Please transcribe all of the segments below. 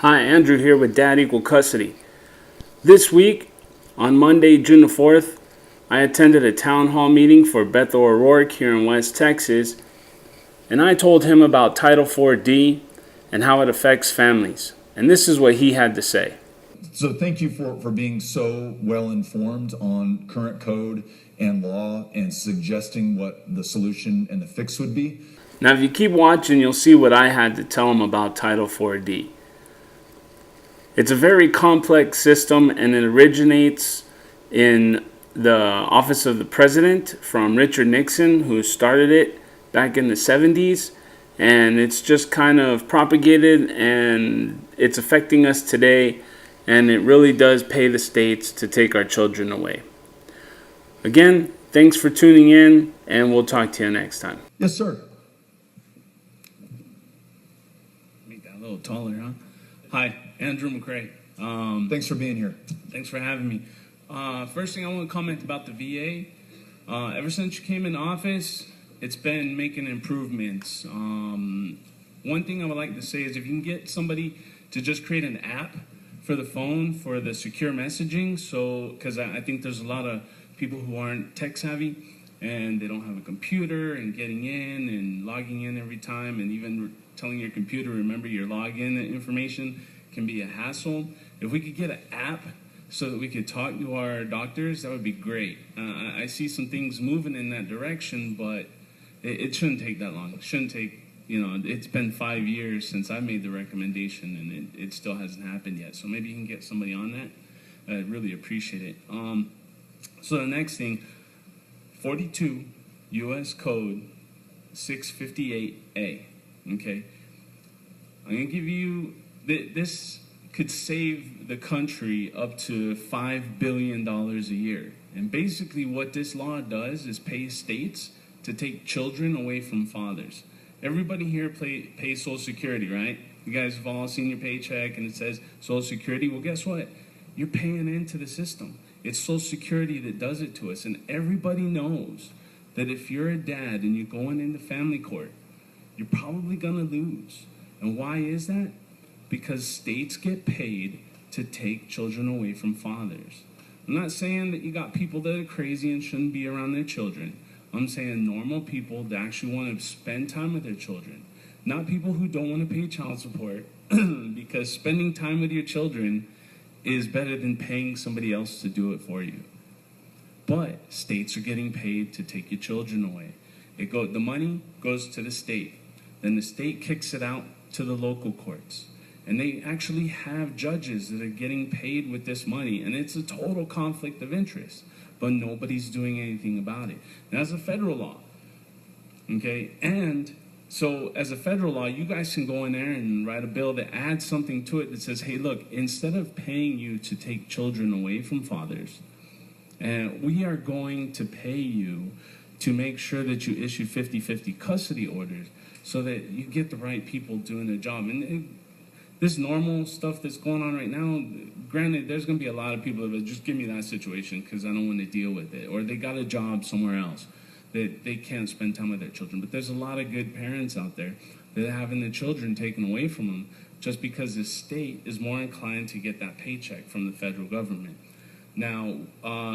Hi, Andrew here with Dad Equal Custody. This week, on Monday, June the 4th, I attended a town hall meeting for Beto O'Rourke here in West Texas, and I told him about Title 4D and how it affects families. And this is what he had to say. So thank you for being so well informed on current code and law and suggesting what the solution and the fix would be. Now, if you keep watching, you'll see what I had to tell him about Title 4D. It's a very complex system, and it originates in the office of the president from Richard Nixon, who started it back in the 70s. And it's just kind of propagated, and it's affecting us today. And it really does pay the states to take our children away. Again, thanks for tuning in, and we'll talk to you next time. Yes, sir. Make that a little taller, huh? Hi, Andrew McCrae. Thanks for being here. Thanks for having me. First thing I want to comment about the VA. Ever since you came in office, it's been making improvements. One thing I would like to say is if you can get somebody to just create an app for the phone for the secure messaging, so because I think there's a lot of people who aren't tech savvy and they don't have a computer, and getting in and logging in every time, and even telling your computer remember your login information can be a hassle. If we could get an app so that we could talk to our doctors, that would be great. I see some things moving in that direction, but it shouldn't take that long. It shouldn't take, it's been 5 years since I made the recommendation, and it still hasn't happened yet. So maybe you can get somebody on that. I'd really appreciate it. So the next thing, 42 U.S. Code 658A, okay? I'm going to give you, this could save the country up to $5 billion a year. And basically what this law does is pay states to take children away from fathers. Everybody here pays Social Security, right? You guys have all seen your paycheck and it says Social Security. Well, guess what? You're paying into the system. It's Social Security that does it to us. And everybody knows that if you're a dad and you're going into family court, you're probably going to lose. And why is that? Because states get paid to take children away from fathers. I'm not saying that you got people that are crazy and shouldn't be around their children. I'm saying normal people that actually want to spend time with their children. Not people who don't want to pay child support, because spending time with your children is better than paying somebody else to do it for you. But states are getting paid to take your children away. The money goes to the state. Then the state kicks it out to the local courts. And they actually have judges that are getting paid with this money. And it's a total conflict of interest. But nobody's doing anything about it. And that's a federal law. Okay? And so as a federal law, you guys can go in there and write a bill that adds something to it that says, hey, look, instead of paying you to take children away from fathers, we are going to pay you to make sure that you issue 50-50 custody orders so that you get the right people doing their job. And this normal stuff that's going on right now, granted, there's going to be a lot of people that will just give me that situation because I don't want to deal with it. Or they got a job somewhere else that they can't spend time with their children. But there's a lot of good parents out there that are having their children taken away from them just because the state is more inclined to get that paycheck from the federal government. Now,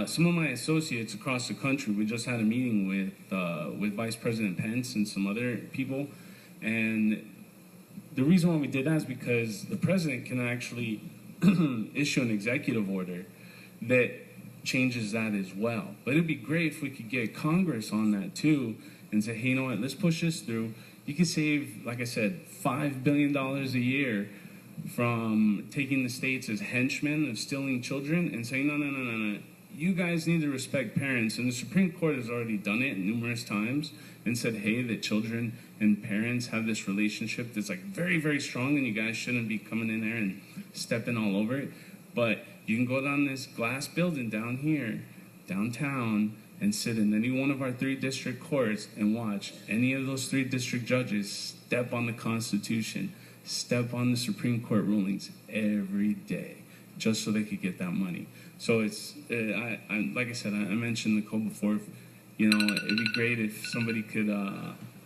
some of my associates across the country, we just had a meeting with Vice President Pence and some other people, and the reason why we did that is because the president can actually issue an executive order that changes that as well. But it'd be great if we could get Congress on that too and say, hey, you know what, let's push this through. You could save, like I said, $5 billion a year from taking the states as henchmen of stealing children and saying, no. You guys need to respect parents. And the Supreme Court has already done it numerous times and said, hey, that children and parents have this relationship that's like very, very strong, and you guys shouldn't be coming in there and stepping all over it. But you can go down this glass building down here, downtown, and sit in any one of our 3 district courts and watch any of those 3 district judges step on the Constitution, step on the Supreme Court rulings every day, just so they could get that money. So it's, like I said, I mentioned the code before. It'd be great if somebody could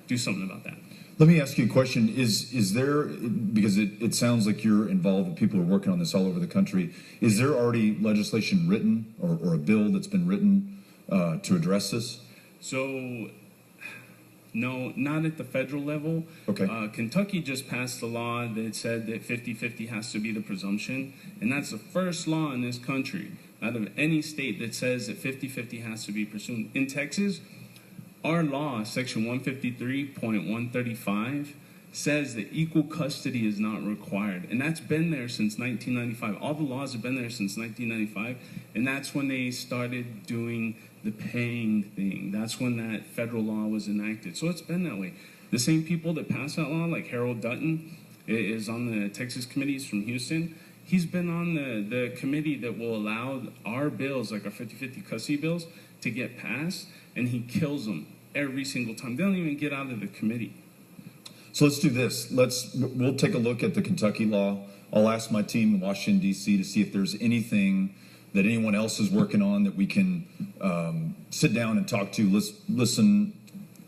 do something about that. Let me ask you a question. Is there, because it sounds like you're involved with people who are working on this all over the country, is there already legislation written or a bill that's been written to address this? So, no, not at the federal level. Okay. Kentucky just passed a law that said that 50-50 has to be the presumption, and that's the first law in this country out of any state that says that 50-50 has to be presumed. In Texas, our law, section 153.135, says that equal custody is not required. And that's been there since 1995. All the laws have been there since 1995. And that's when they started doing the paying thing. That's when that federal law was enacted. So it's been that way. The same people that passed that law, like Harold Dutton, is on the Texas committees from Houston. He's been on the committee that will allow our bills, like our 50-50 custody bills, to get passed, and he kills them every single time. They don't even get out of the committee. So let's do this. We'll take a look at the Kentucky law. I'll ask my team in Washington, D.C. to see if there's anything that anyone else is working on that we can sit down and talk to, listen,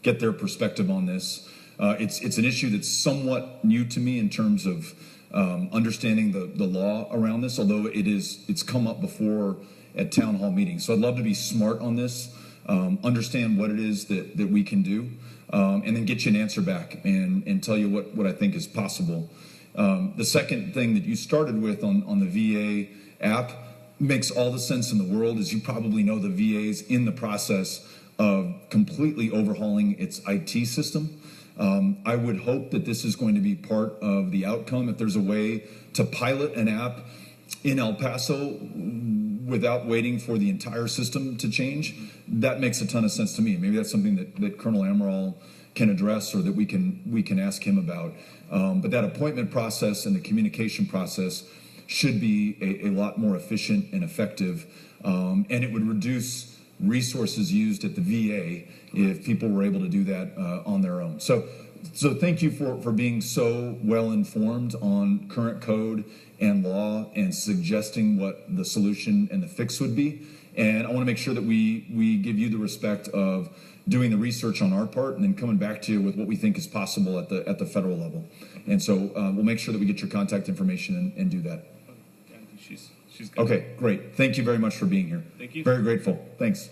get their perspective on this. It's an issue that's somewhat new to me in terms of understanding the law around this, although it's come up before at town hall meetings. So I'd love to be smart on this, understand what it is that we can do, and then get you an answer back and tell you what I think is possible. The second thing that you started with on the VA app makes all the sense in the world. As you probably know, the VA is in the process of completely overhauling its IT system. I would hope that this is going to be part of the outcome. If there's a way to pilot an app in El Paso without waiting for the entire system to change, that makes a ton of sense to me. Maybe that's something that Colonel Amaral can address or that we can ask him about. But that appointment process and the communication process should be a lot more efficient and effective, and it would reduce resources used at the VA if people were able to do that on their own. So thank you for being so well informed on current code and law and suggesting what the solution and the fix would be. And I want to make sure that we give you the respect of doing the research on our part and then coming back to you with what we think is possible at the federal level. And so we'll make sure that we get your contact information and do that. She's good. Okay, great. Thank you very much for being here. Thank you. Very grateful. Thanks.